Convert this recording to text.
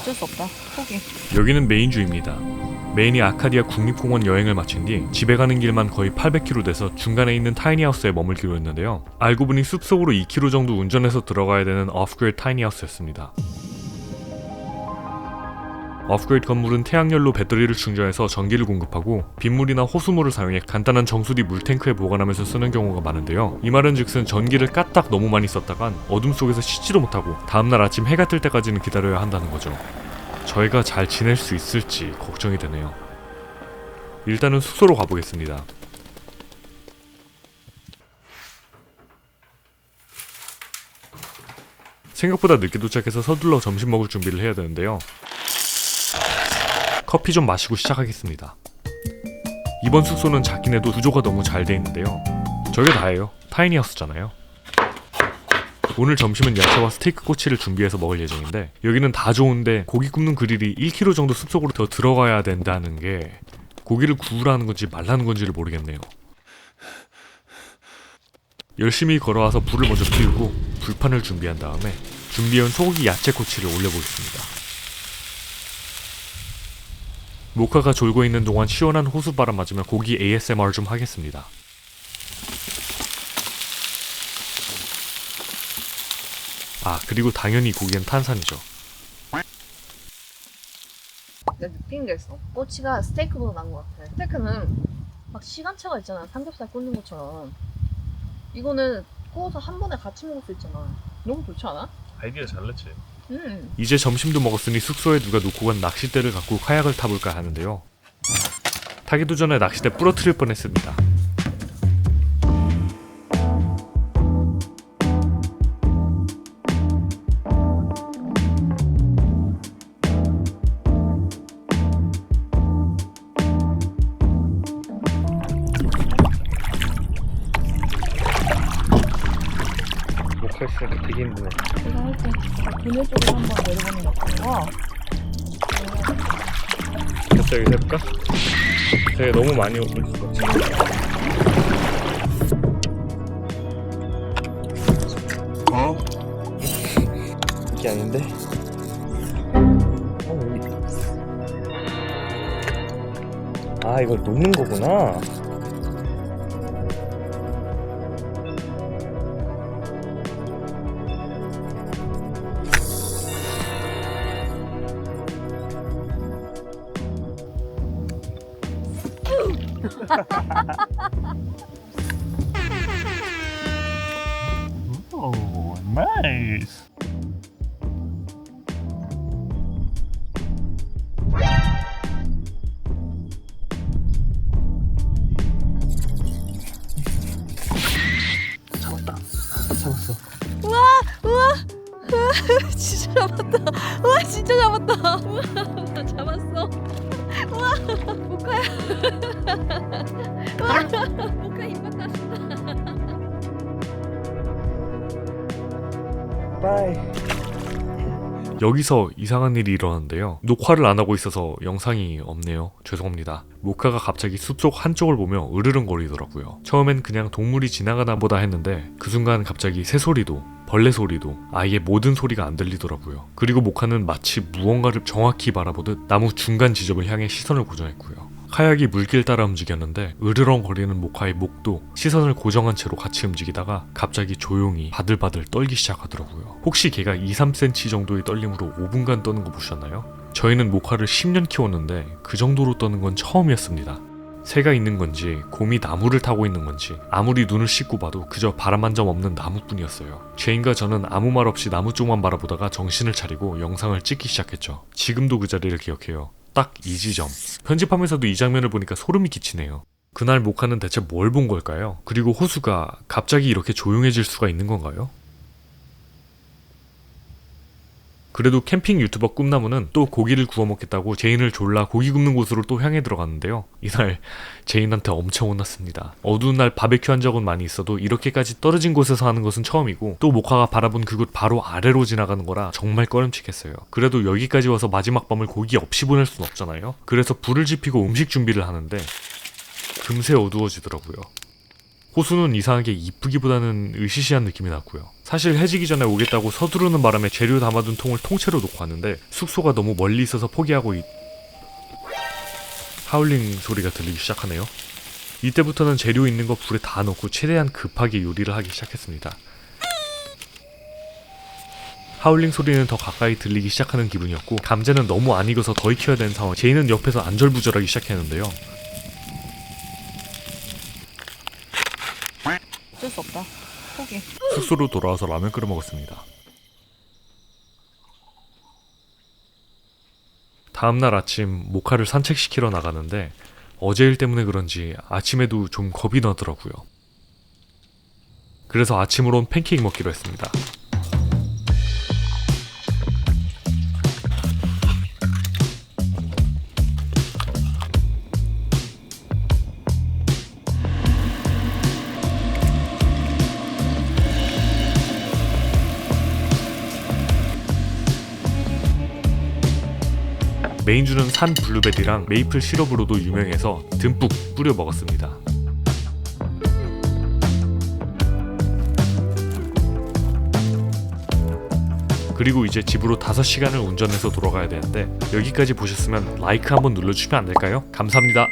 어쩔 수 없다. 포기. 여기는 메인주입니다. 메인이 아카디아 국립공원 여행을 마친 뒤 집에 가는 길만 거의 800km 돼서 중간에 있는 타이니하우스에 머물기로 했는데요. 알고 보니 숲속으로 2km 정도 운전해서 들어가야 되는 오프그레이드 타이니하우스였습니다. 오프그레이드 건물은 태양열로 배터리를 충전해서 전기를 공급하고 빗물이나 호수물을 사용해 간단한 정수리 물탱크에 보관하면서 쓰는 경우가 많은데요. 이 말은 즉슨 전기를 까딱 너무 많이 썼다간 어둠 속에서 씻지도 못하고 다음날 아침 해가 뜰 때까지는 기다려야 한다는 거죠. 저희가 잘 지낼 수 있을지 걱정이 되네요. 일단은 숙소로 가보겠습니다. 생각보다 늦게 도착해서 서둘러 점심 먹을 준비를 해야 되는데요. 커피 좀 마시고 시작하겠습니다. 이번 숙소는 작긴 해도 구조가 너무 잘 돼 있는데요. 저게 다예요. 타이니하우스잖아요. 오늘 점심은 야채와 스테이크 꼬치를 준비해서 먹을 예정인데 여기는 다 좋은데 고기 굽는 그릴이 1km 정도 숲속으로 더 들어가야 된다는 게 고기를 구우라는 건지 말라는 건지를 모르겠네요. 열심히 걸어와서 불을 먼저 피우고 불판을 준비한 다음에 준비해온 소고기 야채 꼬치를 올려보겠습니다. 모카가 졸고 있는 동안 시원한 호수바람 맞으며 고기 ASMR 좀 하겠습니다. 아, 그리고 당연히 고기엔 탄산이죠. 내가 느낀 게 있어. 꼬치가 스테이크보다 나은 것 같아. 스테이크는 막 시간차가 있잖아. 삼겹살 굽는 것처럼. 이거는 구워서 한 번에 같이 먹을 수 있잖아. 너무 좋지 않아? 아이디어 잘 냈지. 이제 점심도 먹었으니 숙소에 누가 놓고 간 낚싯대를 갖고 카약을 타볼까 하는데요. 타기도 전에 낚싯대 부러뜨릴 뻔했습니다. 목살 씨가 되게 힘드네. 내가 할게. 그늘 쪽으로 한번 내려보는 거 같아. 됐어, 여기서 해볼까? 되게 너무 많이 오고 있을 것 같아. 이게 아닌데? 아, 이걸 놓는 거구나. Oh, nice. 잡았어. 우와! 진짜 잡았다. 우와, 진짜 잡았다. 우와, 나 잡았어. 우와, 모카야. 우와, 모카 입맛 났어. 바이. 여기서 이상한 일이 일어났는데요. 녹화를 안 하고 있어서 영상이 없네요. 죄송합니다. 모카가 갑자기 숲속 한쪽을 보며 으르렁거리더라고요. 처음엔 그냥 동물이 지나가나 보다 했는데 그 순간 갑자기 새소리도 벌레 소리도 아예 모든 소리가 안 들리더라고요. 그리고 모카는 마치 무언가를 정확히 바라보듯 나무 중간 지점을 향해 시선을 고정했고요. 카약이 물길 따라 움직였는데 으르렁거리는 모카의 목도 시선을 고정한 채로 같이 움직이다가 갑자기 조용히 바들바들 떨기 시작하더라고요. 혹시 걔가 2-3cm 정도의 떨림으로 5분간 떠는 거 보셨나요? 저희는 모카를 10년 키웠는데 그 정도로 떠는 건 처음이었습니다. 새가 있는 건지 곰이 나무를 타고 있는 건지 아무리 눈을 씻고 봐도 그저 바람 한 점 없는 나무뿐이었어요. 제인과 저는 아무 말 없이 나무 쪽만 바라보다가 정신을 차리고 영상을 찍기 시작했죠. 지금도 그 자리를 기억해요. 딱 이 지점. 편집하면서도 이 장면을 보니까 소름이 끼치네요. 그날 모카는 대체 뭘 본 걸까요? 그리고 호수가 갑자기 이렇게 조용해질 수가 있는 건가요? 그래도 캠핑 유튜버 꿈나무는 또 고기를 구워 먹겠다고 제인을 졸라 고기 굽는 곳으로 또 향해 들어갔는데요. 이날 제인한테 엄청 혼났습니다. 어두운 날 바베큐 한 적은 많이 있어도 이렇게까지 떨어진 곳에서 하는 것은 처음이고 또 모카가 바라본 그곳 바로 아래로 지나가는 거라 정말 꺼림칙했어요. 그래도 여기까지 와서 마지막 밤을 고기 없이 보낼 순 없잖아요. 그래서 불을 지피고 음식 준비를 하는데 금세 어두워지더라고요. 호수는 이상하게 이쁘기보다는 으시시한 느낌이 났고요. 사실 해지기 전에 오겠다고 서두르는 바람에 재료 담아둔 통을 통째로 놓고 왔는데 숙소가 너무 멀리 있어서 포기하고 하울링 소리가 들리기 시작하네요. 이때부터는 재료 있는 거 불에 다 넣고 최대한 급하게 요리를 하기 시작했습니다. 하울링 소리는 더 가까이 들리기 시작하는 기분이었고 감자는 너무 안 익어서 더 익혀야 되는 상황. 제이는 옆에서 안절부절하기 시작했는데요. 어쩔 수 없다. 포기. 숙소로 돌아와서 라면 끓여 먹었습니다. 다음날 아침 모카를 산책시키러 나가는데 어제 일 때문에 그런지 아침에도 좀 겁이 나더라고요. 그래서 아침으론 팬케이크 먹기로 했습니다. 메인주는 산 블루베리랑 메이플 시럽으로도 유명해서 듬뿍 뿌려 먹었습니다. 그리고 이제 집으로 5시간을 운전해서 돌아가야 되는데 여기까지 보셨으면 라이크 한번 눌러주시면 안 될까요? 감사합니다.